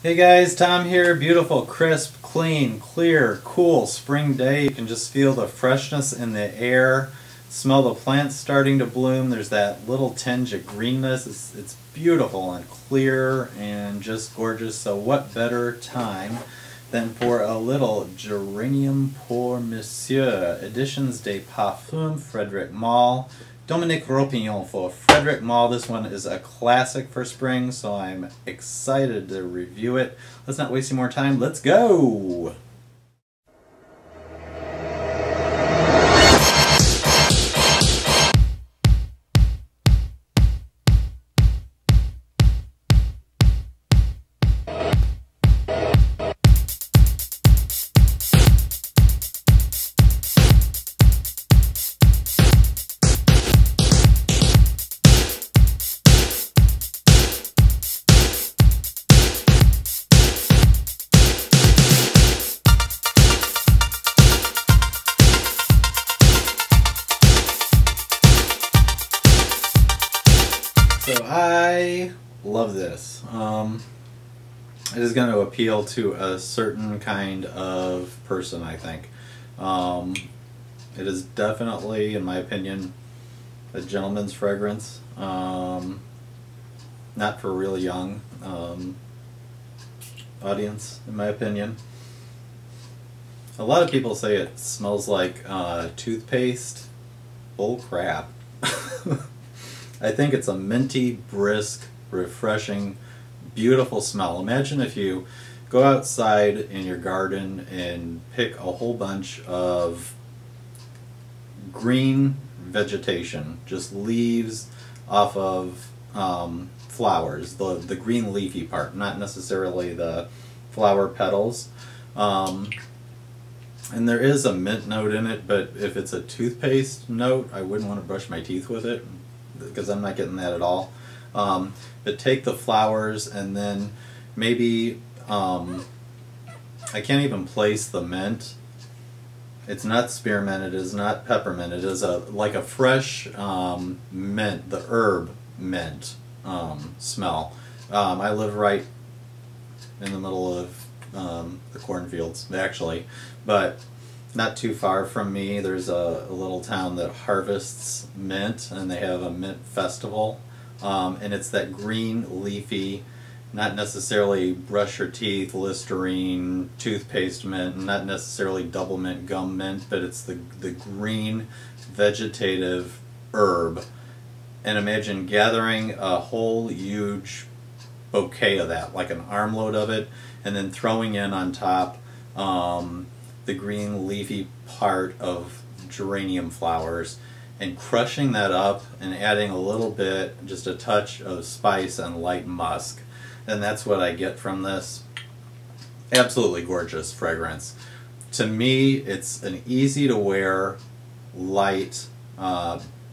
Hey guys, Tom here. Beautiful, crisp, clean, clear, cool spring day. You can just feel the freshness in the air, smell the plants starting to bloom. There's that little tinge of greenness. It's beautiful and clear and just gorgeous. So what better time than for a little Geranium Pour Monsieur, Editions de Parfum, Frederic Malle. Dominique Ropion for Frederic Malle. This one is a classic for spring, so I'm excited to review it. Let's not waste any more time. Let's go! So I love this. It is going to appeal to a certain kind of person, I think. It is definitely, in my opinion, a gentleman's fragrance. Not for a really young audience, in my opinion. A lot of people say it smells like toothpaste. Bull crap. I think it's a minty, brisk, refreshing, beautiful smell. Imagine if you go outside in your garden and pick a whole bunch of green vegetation, just leaves off of flowers, the green leafy part, not necessarily the flower petals. And there is a mint note in it, but if it's a toothpaste note, I wouldn't want to brush my teeth with it, because I'm not getting that at all. But take the flowers and then maybe, I can't even place the mint. It's not spearmint, it is not peppermint, it is like a fresh mint, the herb mint smell. I live right in the middle of the cornfields, actually, but not too far from me there's a little town that harvests mint, and they have a mint festival, and it's that green leafy, not necessarily brush your teeth, Listerine, toothpaste mint, not necessarily double mint, gum mint, but it's the green vegetative herb. And imagine gathering a whole huge bouquet of that, like an armload of it, and then throwing in on top the green leafy part of geranium flowers, and crushing that up and adding a little bit, just a touch of spice and light musk. And that's what I get from this. Absolutely gorgeous fragrance. To me, it's an easy to wear, light,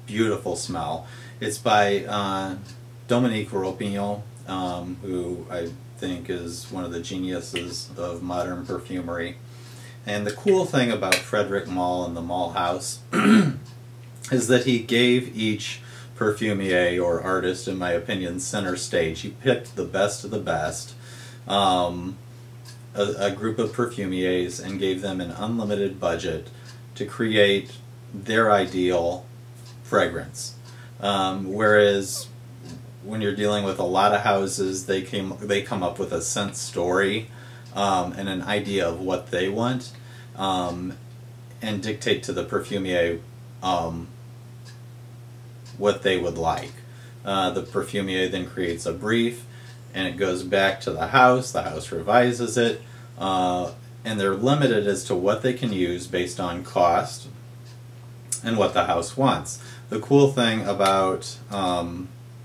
beautiful smell. It's by Dominique Ropion, who I think is one of the geniuses of modern perfumery. And the cool thing about Frederic Malle and the Malle House is that he gave each perfumier or artist, in my opinion, center stage. He picked the best of the best, a group of perfumiers, and gave them an unlimited budget to create their ideal fragrance. Whereas when you're dealing with a lot of houses, they come up with a scent story and an idea of what they want, and dictate to the perfumier what they would like. The perfumier then creates a brief, and it goes back to the house revises it, and they're limited as to what they can use based on cost and what the house wants. The cool thing about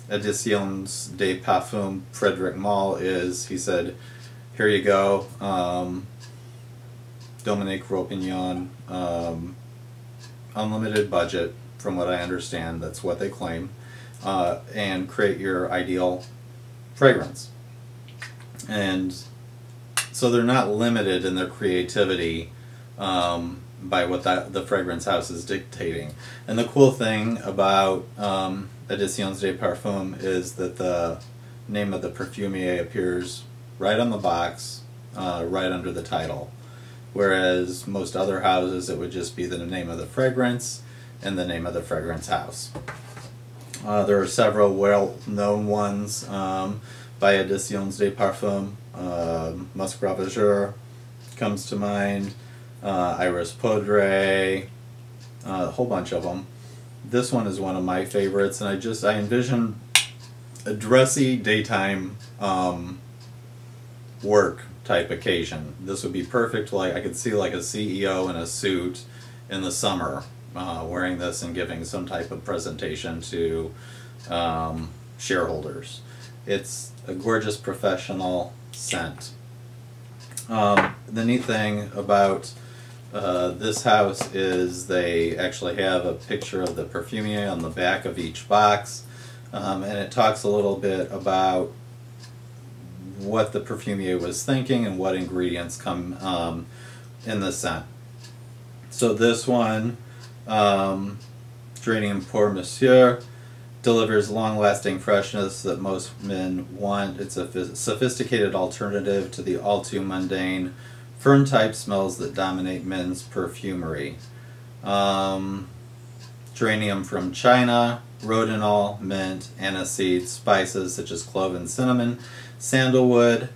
Editions de Parfum Frederic Malle is, he said, here you go, Dominique Ropion, unlimited budget, from what I understand, that's what they claim, and create your ideal fragrance. And so they're not limited in their creativity by what the fragrance house is dictating. And the cool thing about Editions de Parfum is that the name of the perfumier appears right on the box, right under the title. Whereas most other houses, it would just be the name of the fragrance and the name of the fragrance house. There are several well-known ones by Editions de Parfum. Musk Ravageur comes to mind, Iris Poudre, a whole bunch of them. This one is one of my favorites, and I envision a dressy daytime work type occasion. This would be perfect. Like, I could see like a CEO in a suit in the summer wearing this and giving some type of presentation to shareholders. It's a gorgeous professional scent. The neat thing about this house is they actually have a picture of the perfumier on the back of each box, and it talks a little bit about what the perfumier was thinking and what ingredients come in the scent. So this one, Geranium Pour Monsieur, delivers long-lasting freshness that most men want. It's a sophisticated alternative to the all-too-mundane fern-type smells that dominate men's perfumery. Geranium from China, rhodinol, mint, aniseed, spices such as clove and cinnamon, sandalwood,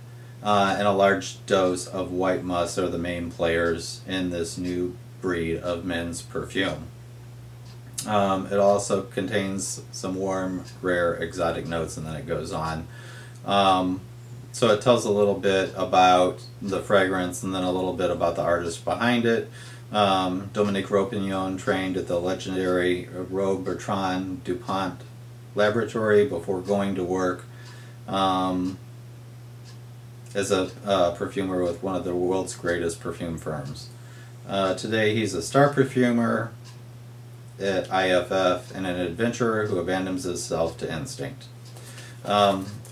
and a large dose of white musk are the main players in this new breed of men's perfume. It also contains some warm, rare, exotic notes, and then it goes on. So it tells a little bit about the fragrance and then a little bit about the artist behind it. Dominique Ropion trained at the legendary Rogue Bertrand DuPont laboratory before going to work as a perfumer with one of the world's greatest perfume firms. Today he's a star perfumer at IFF and an adventurer who abandons himself to instinct.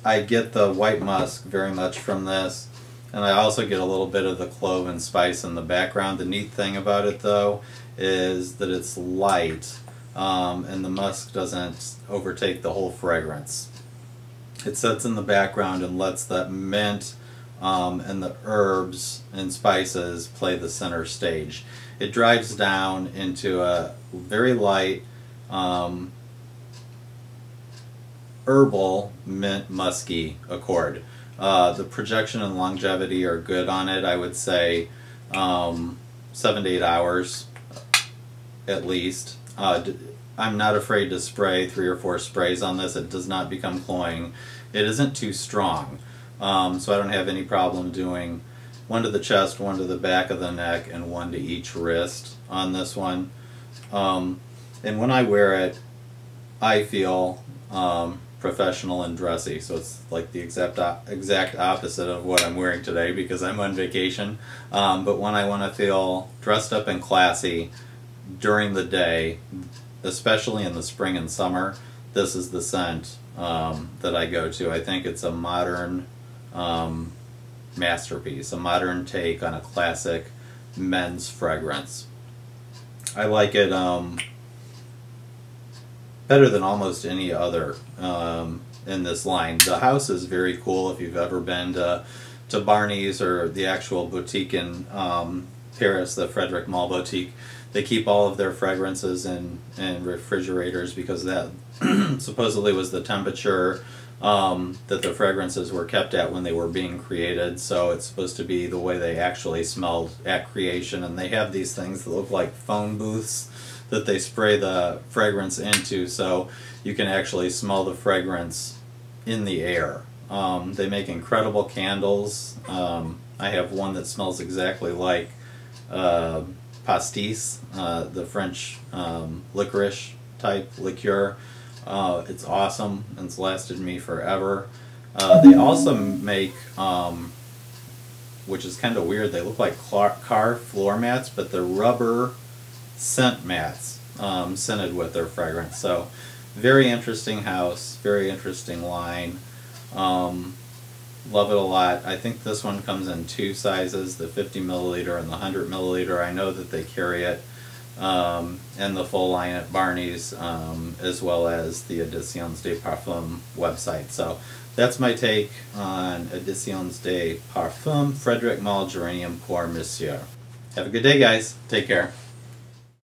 I get the white musk very much from this, and I also get a little bit of the clove and spice in the background. The neat thing about it though is that it's light, and the musk doesn't overtake the whole fragrance. It sits in the background and lets that mint and the herbs and spices play the center stage. It drives down into a very light herbal mint musky accord. The projection and longevity are good on it. I would say 7 to 8 hours at least. I'm not afraid to spray 3 or 4 sprays on this. It does not become cloying. It isn't too strong, so I don't have any problem doing 1 to the chest, 1 to the back of the neck, and 1 to each wrist on this one. And when I wear it, I feel professional and dressy, so it's like the exact opposite of what I'm wearing today because I'm on vacation. But when I want to feel dressed up and classy during the day, especially in the spring and summer, this is the scent that I go to. I think it's a modern masterpiece, a modern take on a classic men's fragrance. I like it better than almost any other in this line. The house is very cool. If you've ever been to Barney's or the actual boutique in Paris, the Frederic Malle boutique, they keep all of their fragrances in refrigerators because that supposedly was the temperature that the fragrances were kept at when they were being created. So it's supposed to be the way they actually smelled at creation. And they have these things that look like phone booths that they spray the fragrance into, so you can actually smell the fragrance in the air. They make incredible candles. I have one that smells exactly like pastis, the French licorice type liqueur. It's awesome, and it's lasted me forever. They also make, which is kind of weird, they look like car floor mats, but they're rubber scent mats scented with their fragrance. So very interesting house, very interesting line. Love it a lot. I think this one comes in 2 sizes, the 50 milliliter and the 100 milliliter. I know that they carry it in the full line at Barney's, as well as the Editions de Parfum website. So that's my take on Editions de Parfum Frederic Malle Geranium Pour Monsieur. Have a good day, guys. Take care.